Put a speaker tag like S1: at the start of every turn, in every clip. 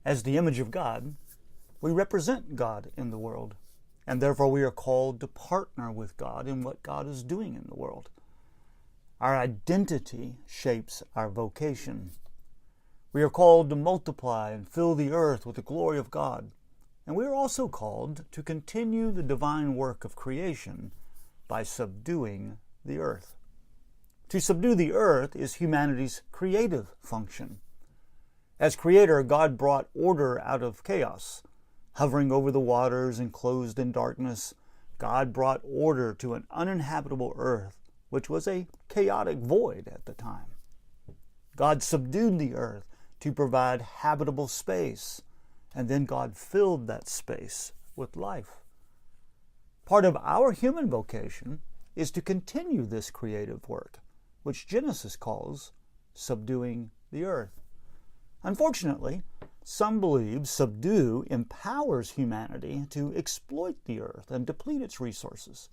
S1: As the image of God, we represent God in the world, and therefore we are called to partner with God in what God is doing in the world. Our identity shapes our vocation. We are called to multiply and fill the earth with the glory of God, and we are also called to continue the divine work of creation by subduing the earth. To subdue the earth is humanity's creative function. As creator, God brought order out of chaos. Hovering over the waters enclosed in darkness, God brought order to an uninhabitable earth, which was a chaotic void at the time. God subdued the earth to provide habitable space, and then God filled that space with life. Part of our human vocation is to continue this creative work, which Genesis calls subduing the earth. Unfortunately, some believe subdue empowers humanity to exploit the earth and deplete its resources.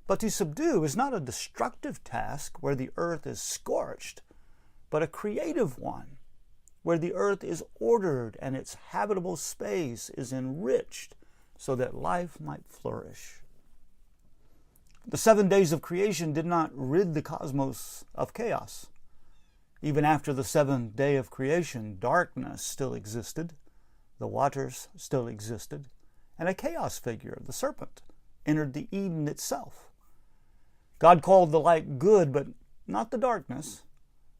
S1: But to subdue is not a destructive task where the earth is scorched, but a creative one where the earth is ordered and its habitable space is enriched so that life might flourish. The 7 days of creation did not rid the cosmos of chaos. Even after the 7th day of creation, darkness still existed, the waters still existed, and a chaos figure, the serpent, entered the Eden itself. God called the light good, but not the darkness.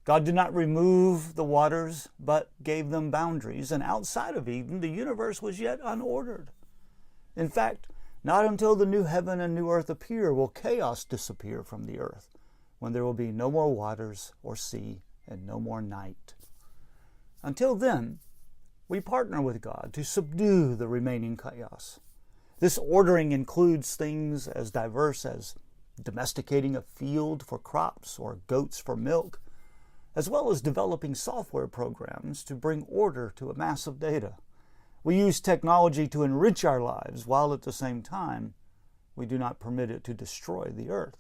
S1: God did not remove the waters, but gave them boundaries, and outside of Eden, the universe was yet unordered. In fact, not until the new heaven and new earth appear will chaos disappear from the earth, when there will be no more waters or sea, and no more night. Until then, we partner with God to subdue the remaining chaos. This ordering includes things as diverse as domesticating a field for crops or goats for milk, as well as developing software programs to bring order to a mass of data. We use technology to enrich our lives, while at the same time, we do not permit it to destroy the earth.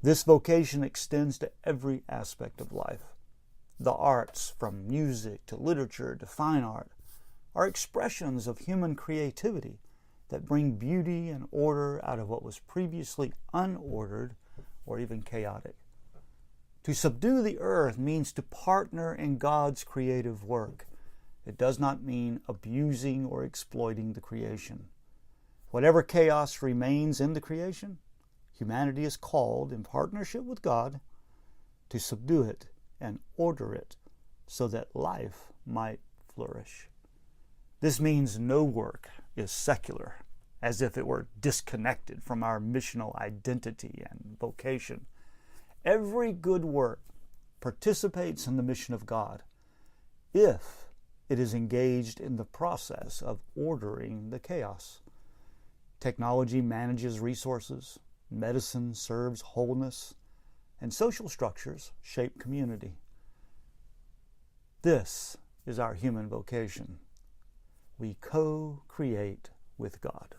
S1: This vocation extends to every aspect of life. The arts, from music to literature to fine art, are expressions of human creativity that bring beauty and order out of what was previously unordered or even chaotic. To subdue the earth means to partner in God's creative work. It does not mean abusing or exploiting the creation. Whatever chaos remains in the creation, humanity is called, in partnership with God, to subdue it and order it so that life might flourish. This means no work is secular, as if it were disconnected from our missional identity and vocation. Every good work participates in the mission of God if it is engaged in the process of ordering the chaos. Technology manages resources, medicine serves wholeness, and social structures shape community. This is our human vocation. We co-create with God.